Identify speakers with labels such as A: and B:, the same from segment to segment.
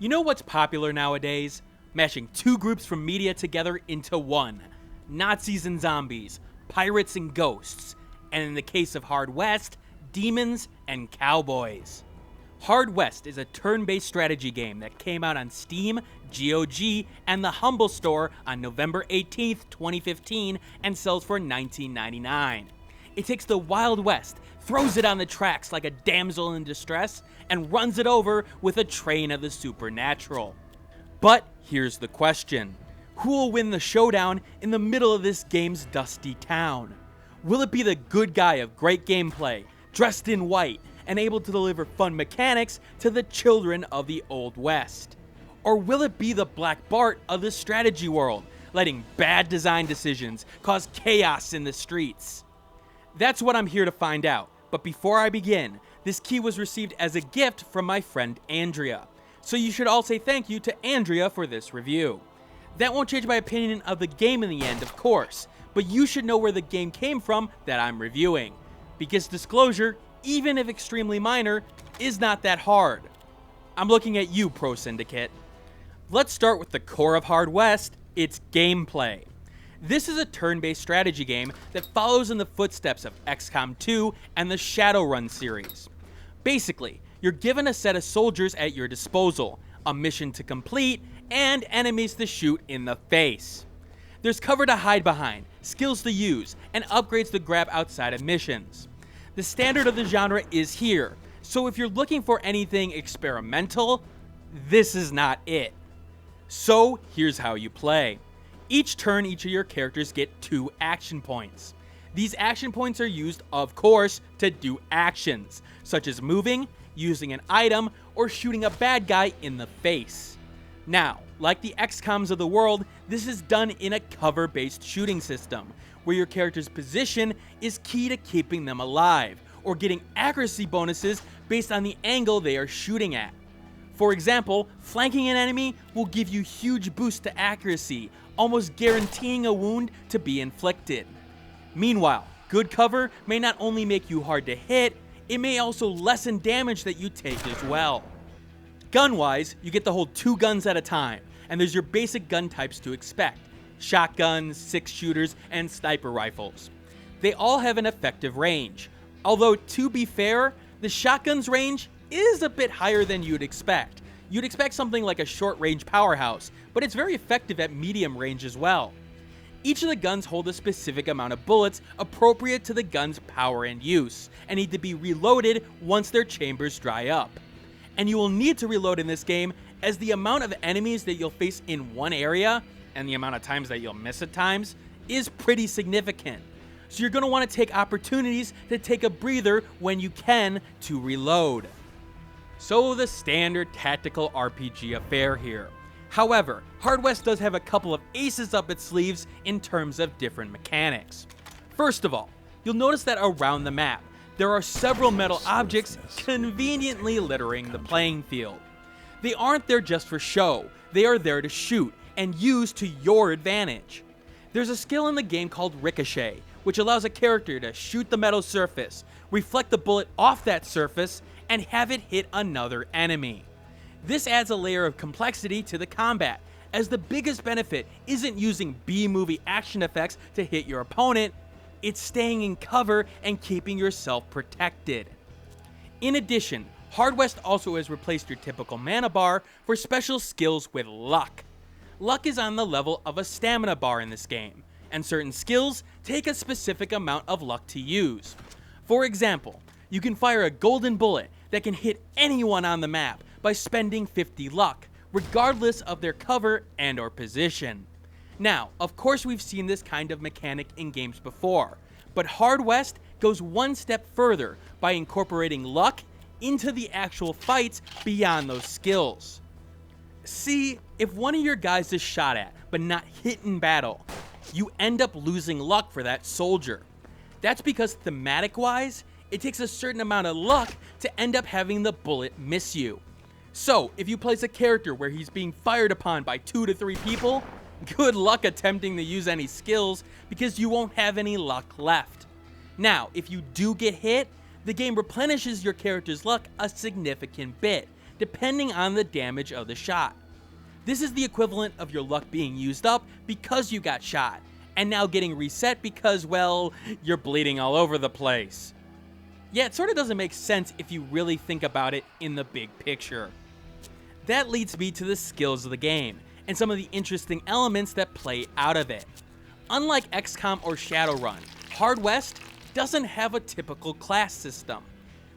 A: You know what's popular nowadays? Mashing two groups from media together into one. Nazis and zombies, pirates and ghosts, and in the case of Horde West, demons and cowboys. Horde West is a turn-based strategy game that came out on Steam, GOG, and the Humble Store on November 18th, 2015 and sells for $19.99. It takes the Wild West, throws it on the tracks like a damsel in distress, and runs it over with a train of the supernatural. But here's the question. Who will win the showdown in the middle of this game's dusty town? Will it be the good guy of great gameplay, dressed in white, and able to deliver fun mechanics to the children of the Old West? Or will it be the Black Bart of the strategy world, letting bad design decisions cause chaos in the streets? That's what I'm here to find out, but before I begin, this key was received as a gift from my friend Andrea, so you should all say thank you to Andrea for this review. That won't change my opinion of the game in the end, of course, but you should know where the game came from that I'm reviewing, because disclosure, even if extremely minor, is not that hard. I'm looking at you, Pro Syndicate. Let's start with the core of Horde West, its gameplay. This is a turn-based strategy game that follows in the footsteps of XCOM 2 and the Shadowrun series. Basically, you're given a set of soldiers at your disposal, a mission to complete, and enemies to shoot in the face. There's cover to hide behind, skills to use, and upgrades to grab outside of missions. The standard of the genre is here, so if you're looking for anything experimental, this is not it. So here's how you play. Each turn, each of your characters get 2 action points. These action points are used, of course, to do actions, such as moving, using an item, or shooting a bad guy in the face. Now, like the XCOMs of the world, this is done in a cover-based shooting system, where your character's position is key to keeping them alive, or getting accuracy bonuses based on the angle they are shooting at. For example, flanking an enemy will give you huge boosts to accuracy, almost guaranteeing a wound to be inflicted. Meanwhile, good cover may not only make you hard to hit, it may also lessen damage that you take as well. Gun-wise, you get to hold 2 guns at a time, and there's your basic gun types to expect: shotguns, 6-shooters, and sniper rifles. They all have an effective range, although to be fair, the shotgun's range is a bit higher than you'd expect. You'd expect something like a short-range powerhouse, but it's very effective at medium range as well. Each of the guns hold a specific amount of bullets appropriate to the gun's power and use, and need to be reloaded once their chambers dry up. And you will need to reload in this game, as the amount of enemies that you'll face in one area, and the amount of times that you'll miss at times, is pretty significant. So you're going to want to take opportunities to take a breather when you can to reload. So the standard tactical RPG affair here. However, Horde West does have a couple of aces up its sleeves in terms of different mechanics. First of all, you'll notice that around the map, there are several metal objects conveniently littering the playing field. They aren't there just for show, they are there to shoot and use to your advantage. There's a skill in the game called Ricochet, which allows a character to shoot the metal surface, reflect the bullet off that surface, and have it hit another enemy. This adds a layer of complexity to the combat, as the biggest benefit isn't using B-movie action effects to hit your opponent, it's staying in cover and keeping yourself protected. In addition, Horde West also has replaced your typical mana bar for special skills with luck. Luck is on the level of a stamina bar in this game, and certain skills take a specific amount of luck to use. For example, you can fire a golden bullet that can hit anyone on the map by spending 50 luck, regardless of their cover and or position. Now, of course we've seen this kind of mechanic in games before, but Horde West goes one step further by incorporating luck into the actual fights beyond those skills. See, if one of your guys is shot at, but not hit in battle, you end up losing luck for that soldier. That's because thematic-wise, it takes a certain amount of luck to end up having the bullet miss you. So, if you place a character where he's being fired upon by 2 to 3 people, good luck attempting to use any skills because you won't have any luck left. Now, if you do get hit, the game replenishes your character's luck a significant bit, depending on the damage of the shot. This is the equivalent of your luck being used up because you got shot, and now getting reset because, well, you're bleeding all over the place. Yeah, it sort of doesn't make sense if you really think about it in the big picture. That leads me to the skills of the game, and some of the interesting elements that play out of it. Unlike XCOM or Shadowrun, Horde West doesn't have a typical class system.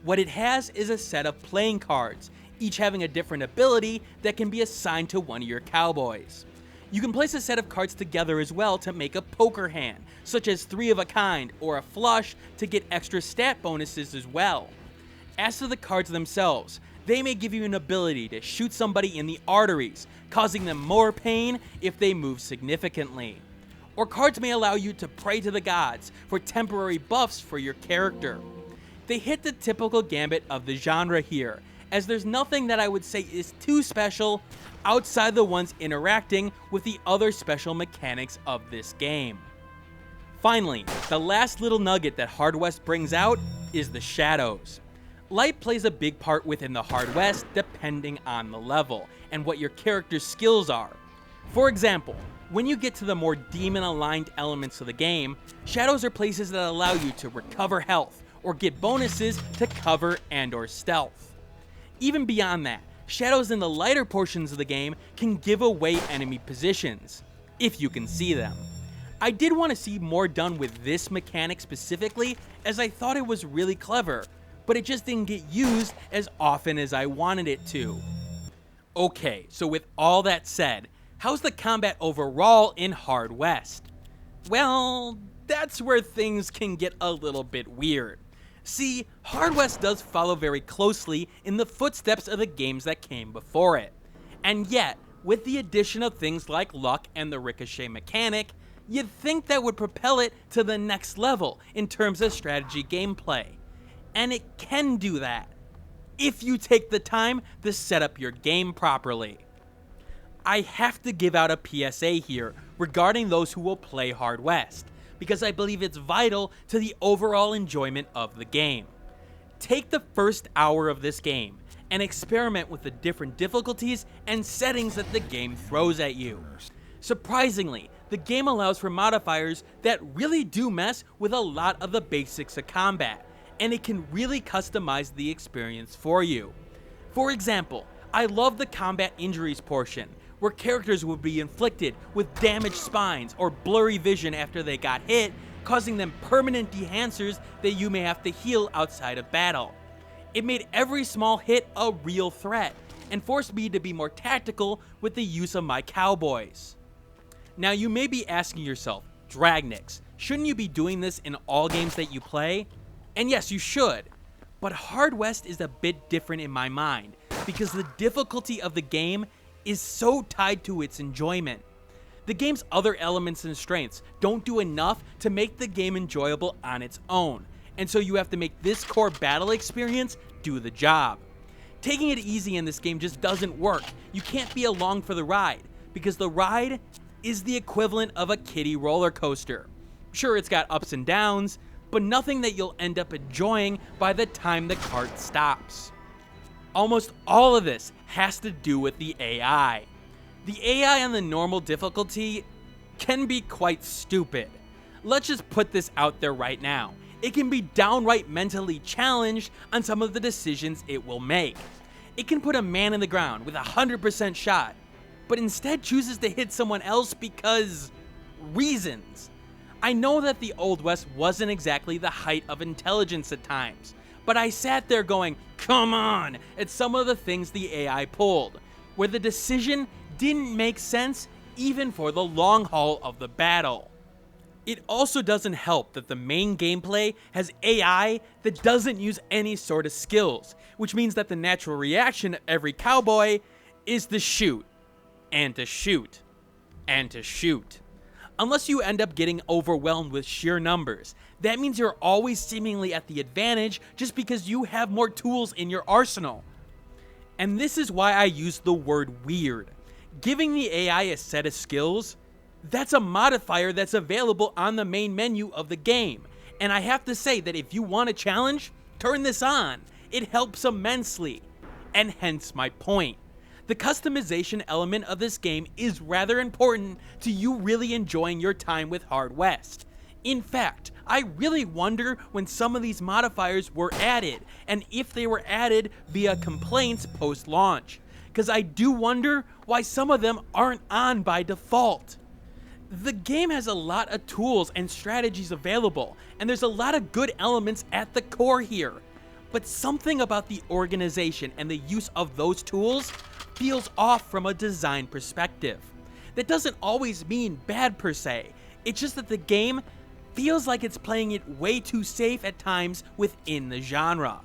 A: What it has is a set of playing cards, each having a different ability that can be assigned to one of your cowboys. You can place a set of cards together as well to make a poker hand, such as 3 of a kind or a flush to get extra stat bonuses as well. As to the cards themselves, they may give you an ability to shoot somebody in the arteries, causing them more pain if they move significantly. Or cards may allow you to pray to the gods for temporary buffs for your character. They hit the typical gambit of the genre here, as there's nothing that I would say is too special outside the ones interacting with the other special mechanics of this game. Finally, the last little nugget that Horde West brings out is the shadows. Light plays a big part within the Horde West depending on the level and what your character's skills are. For example, when you get to the more demon-aligned elements of the game, shadows are places that allow you to recover health or get bonuses to cover and/or stealth. Even beyond that, shadows in the lighter portions of the game can give away enemy positions, if you can see them. I did want to see more done with this mechanic specifically, as I thought it was really clever, but it just didn't get used as often as I wanted it to. Okay, so with all that said, how's the combat overall in Horde West? Well, that's where things can get a little bit weird. See, Horde West does follow very closely in the footsteps of the games that came before it. And yet, with the addition of things like luck and the ricochet mechanic, you'd think that would propel it to the next level in terms of strategy gameplay. And it can do that, if you take the time to set up your game properly. I have to give out a PSA here regarding those who will play Horde West, because I believe it's vital to the overall enjoyment of the game. Take the first hour of this game and experiment with the different difficulties and settings that the game throws at you. Surprisingly, the game allows for modifiers that really do mess with a lot of the basics of combat, and it can really customize the experience for you. For example, I love the combat injuries portion, where characters would be inflicted with damaged spines or blurry vision after they got hit, causing them permanent dehancers that you may have to heal outside of battle. It made every small hit a real threat, and forced me to be more tactical with the use of my cowboys. Now you may be asking yourself, Dragnix, shouldn't you be doing this in all games that you play? And yes, you should, but Horde West is a bit different in my mind, because the difficulty of the game is so tied to its enjoyment. The game's other elements and strengths don't do enough to make the game enjoyable on its own, and so you have to make this core battle experience do the job. Taking it easy in this game just doesn't work. You can't be along for the ride, because the ride is the equivalent of a kiddie roller coaster. Sure, it's got ups and downs, but nothing that you'll end up enjoying by the time the cart stops. Almost all of this has to do with the AI. The AI on the normal difficulty can be quite stupid. Let's just put this out there right now. It can be downright mentally challenged on some of the decisions it will make. It can put a man in the ground with a 100% shot, but instead chooses to hit someone else because reasons. I know that the Old West wasn't exactly the height of intelligence at times, but I sat there going, come on, at some of the things the AI pulled, where the decision didn't make sense even for the long haul of the battle. It also doesn't help that the main gameplay has AI that doesn't use any sort of skills, which means that the natural reaction of every cowboy is to shoot, and to shoot, and to shoot. Unless you end up getting overwhelmed with sheer numbers, that means you're always seemingly at the advantage just because you have more tools in your arsenal. And this is why I use the word weird. Giving the AI a set of skills, that's a modifier that's available on the main menu of the game. And I have to say that if you want a challenge, turn this on. It helps immensely. and hence my point. The customization element of this game is rather important to you really enjoying your time with Horde West. In fact, I really wonder when some of these modifiers were added, and if they were added via complaints post-launch, because I do wonder why some of them aren't on by default. The game has a lot of tools and strategies available, and there's a lot of good elements at the core here, but something about the organization and the use of those tools feels off from a design perspective. That doesn't always mean bad per se, it's just that the game feels like it's playing it way too safe at times within the genre.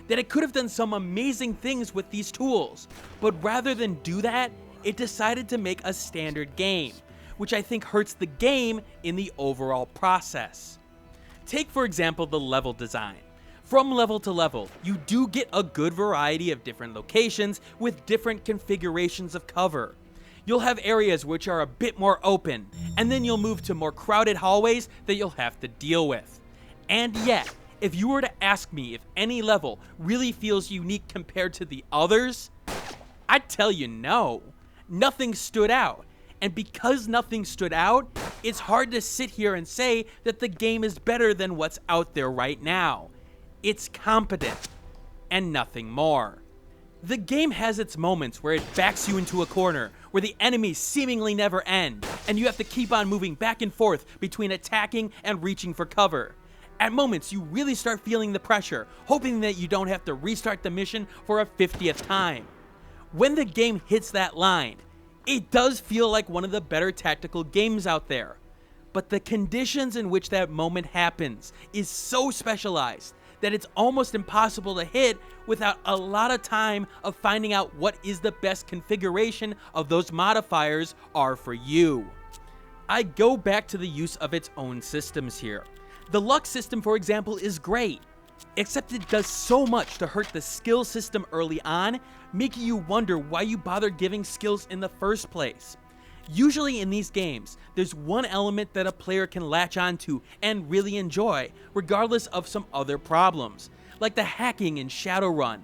A: That it could have done some amazing things with these tools, but rather than do that, it decided to make a standard game, which I think hurts the game in the overall process. Take for example the level design. From level to level, you do get a good variety of different locations with different configurations of cover. You'll have areas which are a bit more open, and then you'll move to more crowded hallways that you'll have to deal with. And yet, if you were to ask me if any level really feels unique compared to the others, I'd tell you no. Nothing stood out. And because nothing stood out, it's hard to sit here and say that the game is better than what's out there right now. It's competent, and nothing more. The game has its moments where it backs you into a corner, where the enemies seemingly never end, and you have to keep on moving back and forth between attacking and reaching for cover. At moments, you really start feeling the pressure, hoping that you don't have to restart the mission for a 50th time. When the game hits that line, it does feel like one of the better tactical games out there. But the conditions in which that moment happens is so specialized that it's almost impossible to hit without a lot of time of finding out what is the best configuration of those modifiers are for you. I go back to the use of its own systems here. The luck system, for example, is great, except it does so much to hurt the skill system early on, making you wonder why you bother giving skills in the first place. Usually in these games, there's one element that a player can latch onto and really enjoy, regardless of some other problems, like the hacking in Shadowrun.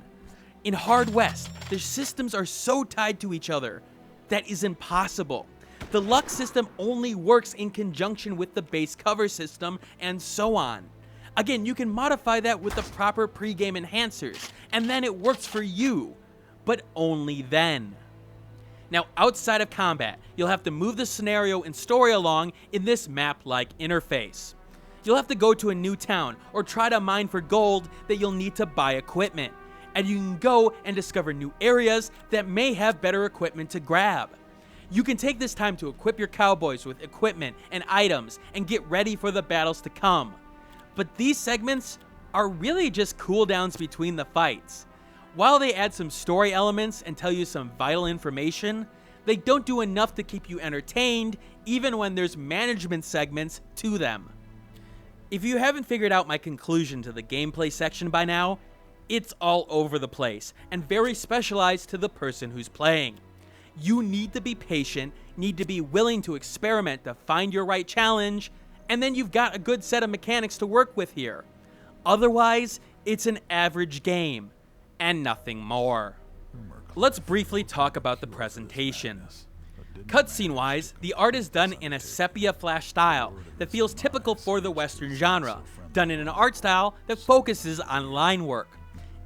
A: In Horde West, their systems are so tied to each other that is impossible. The luck system only works in conjunction with the base cover system, and so on. Again, you can modify that with the proper pre-game enhancers, and then it works for you, but only then. Now, outside of combat, you'll have to move the scenario and story along in this map-like interface. You'll have to go to a new town or try to mine for gold that you'll need to buy equipment, and you can go and discover new areas that may have better equipment to grab. You can take this time to equip your cowboys with equipment and items and get ready for the battles to come. But these segments are really just cooldowns between the fights. While they add some story elements and tell you some vital information, they don't do enough to keep you entertained even when there's management segments to them. If you haven't figured out my conclusion to the gameplay section by now, it's all over the place and very specialized to the person who's playing. You need to be patient, need to be willing to experiment to find your right challenge, and then you've got a good set of mechanics to work with here. Otherwise, it's an average game, and nothing more. Let's briefly talk about the presentation. Cutscene-wise, the art is done in a sepia flash style that feels typical for the Western genre, done in an art style that focuses on line work.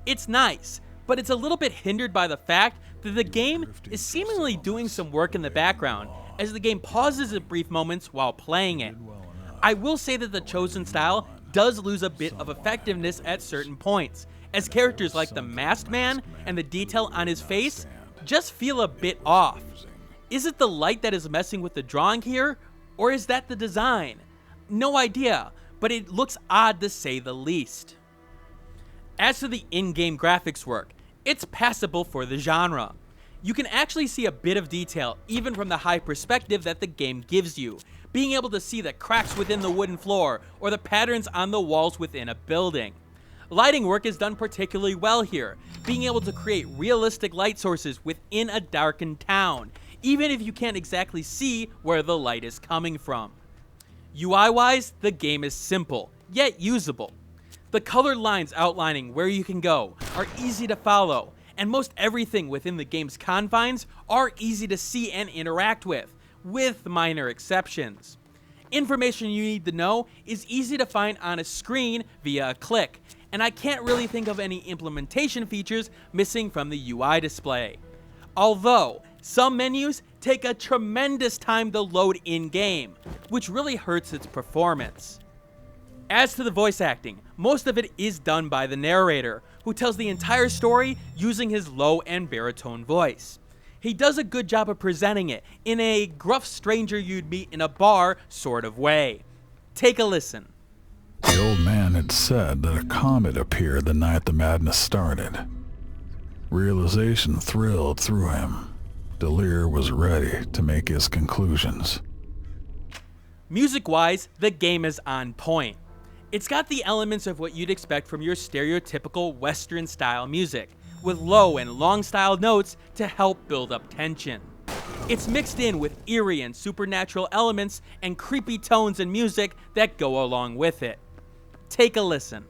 A: It's nice, but it's a little bit hindered by the fact that the game is seemingly doing some work in the background, as the game pauses at brief moments while playing it. I will say that the chosen style does lose a bit of effectiveness at certain points, as characters like the masked man and the detail on his face just feel a bit off. Is it the light that is messing with the drawing here, or is that the design? No idea, but it looks odd to say the least. As to the in-game graphics work, it's passable for the genre. You can actually see a bit of detail even from the high perspective that the game gives you, being able to see the cracks within the wooden floor or the patterns on the walls within a building. Lighting work is done particularly well here, being able to create realistic light sources within a darkened town, even if you can't exactly see where the light is coming from. UI-wise, the game is simple, yet usable. The colored lines outlining where you can go are easy to follow, and most everything within the game's confines are easy to see and interact with minor exceptions. Information you need to know is easy to find on a screen via a click, and I can't really think of any implementation features missing from the UI display. Although, some menus take a tremendous time to load in-game, which really hurts its performance. As to the voice acting, most of it is done by the narrator, who tells the entire story using his low and baritone voice. He does a good job of presenting it in a gruff stranger you'd meet in a bar sort of way. Take a listen.
B: The old man had said that a comet appeared the night the madness started. Realization thrilled through him. Delir was ready to make his conclusions.
A: Music-wise, the game is on point. It's got the elements of what you'd expect from your stereotypical Western-style music, with low and long-styled notes to help build up tension. It's mixed in with eerie and supernatural elements and creepy tones and music that go along with it. Take a listen.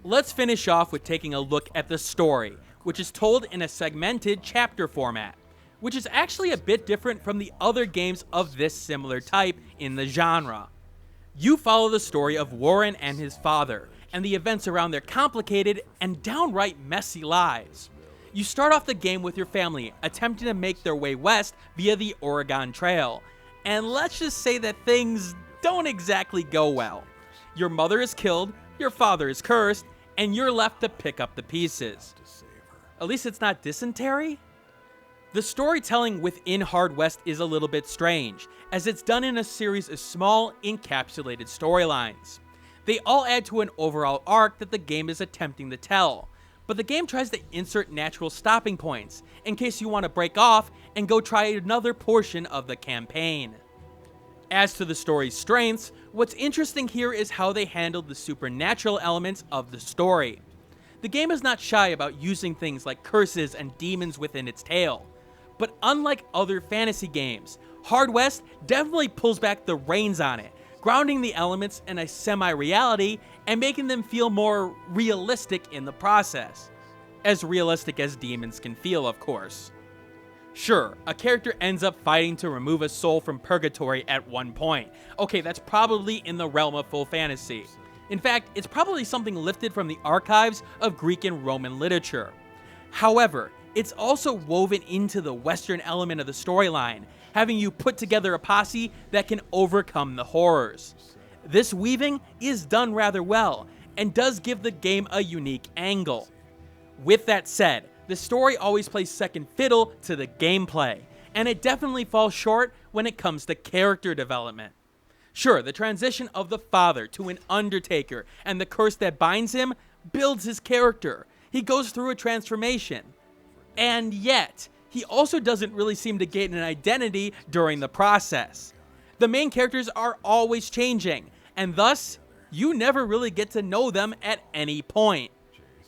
A: Let's finish off with taking a look at the story, which is told in a segmented chapter format, which is actually a bit different from the other games of this similar type in the genre. You follow the story of Warren and his father, and the events around their complicated and downright messy lives. You start off the game with your family attempting to make their way west via the Oregon Trail, and let's just say that things don't exactly go well. Your mother is killed, your father is cursed, and you're left to pick up the pieces. At least it's not dysentery? The storytelling within Horde West is a little bit strange, as it's done in a series of small, encapsulated storylines. They all add to an overall arc that the game is attempting to tell, but the game tries to insert natural stopping points, in case you want to break off and go try another portion of the campaign. As to the story's strengths, what's interesting here is how they handled the supernatural elements of the story. The game is not shy about using things like curses and demons within its tale, but unlike other fantasy games, Horde West definitely pulls back the reins on it, grounding the elements in a semi-reality and making them feel more realistic in the process. As realistic as demons can feel, of course. Sure, a character ends up fighting to remove a soul from purgatory at one point. Okay, that's probably in the realm of full fantasy. In fact, it's probably something lifted from the archives of Greek and Roman literature. However, it's also woven into the Western element of the storyline, having you put together a posse that can overcome the horrors. This weaving is done rather well, and does give the game a unique angle. With that said, the story always plays second fiddle to the gameplay, and it definitely falls short when it comes to character development. Sure, the transition of the father to an undertaker and the curse that binds him builds his character. He goes through a transformation. And yet, he also doesn't really seem to gain an identity during the process. The main characters are always changing, and thus, you never really get to know them at any point.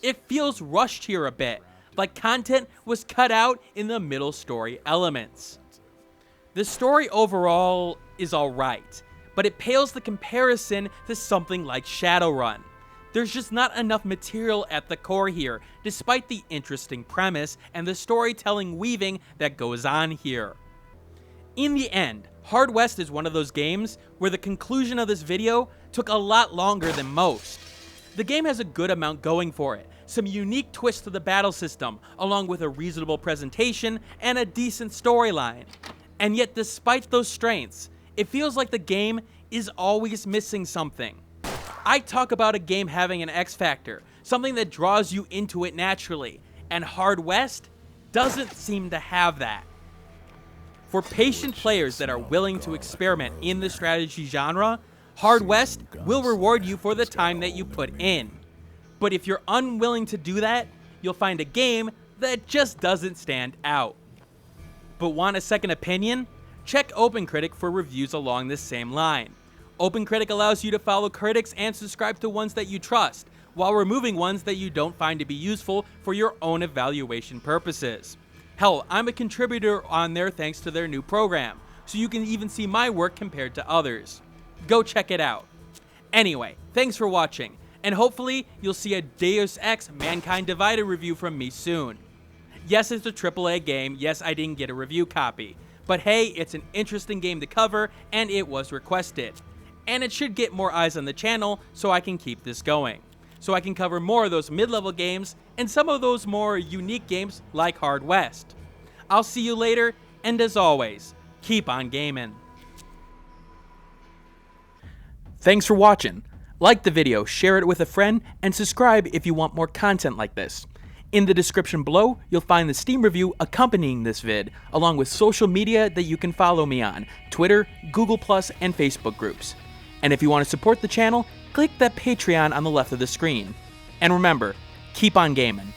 A: It feels rushed here a bit, like content was cut out in the middle story elements. The story overall is alright, but it pales the comparison to something like Shadowrun. There's just not enough material at the core here, despite the interesting premise and the storytelling weaving that goes on here. In the end, Horde West is one of those games where the conclusion of this video took a lot longer than most. The game has a good amount going for it, some unique twists to the battle system, along with a reasonable presentation and a decent storyline. And yet, despite those strengths, it feels like the game is always missing something. I talk about a game having an X factor, something that draws you into it naturally, and Horde West doesn't seem to have that. For patient players that are willing to experiment in the strategy genre, Horde West will reward you for the time that you put in. But if you're unwilling to do that, you'll find a game that just doesn't stand out. But want a second opinion? Check OpenCritic for reviews along this same line. OpenCritic allows you to follow critics and subscribe to ones that you trust, while removing ones that you don't find to be useful for your own evaluation purposes. Hell, I'm a contributor on there thanks to their new program, so you can even see my work compared to others. Go check it out. Anyway, thanks for watching, and hopefully you'll see a Deus Ex Mankind Divided review from me soon. Yes, it's a AAA game, yes, I didn't get a review copy, but hey, it's an interesting game to cover, and it was requested. And it should get more eyes on the channel so I can keep this going. So I can cover more of those mid-level games, and some of those more unique games like Horde West. I'll see you later, and as always, keep on gaming. Thanks for watching. Like the video, share it with a friend, and subscribe if you want more content like this. In the description below, you'll find the Steam review accompanying this vid, along with social media that you can follow me on, Twitter, Google+, and Facebook groups. And if you want to support the channel, click that Patreon on the left of the screen. And remember, keep on gaming.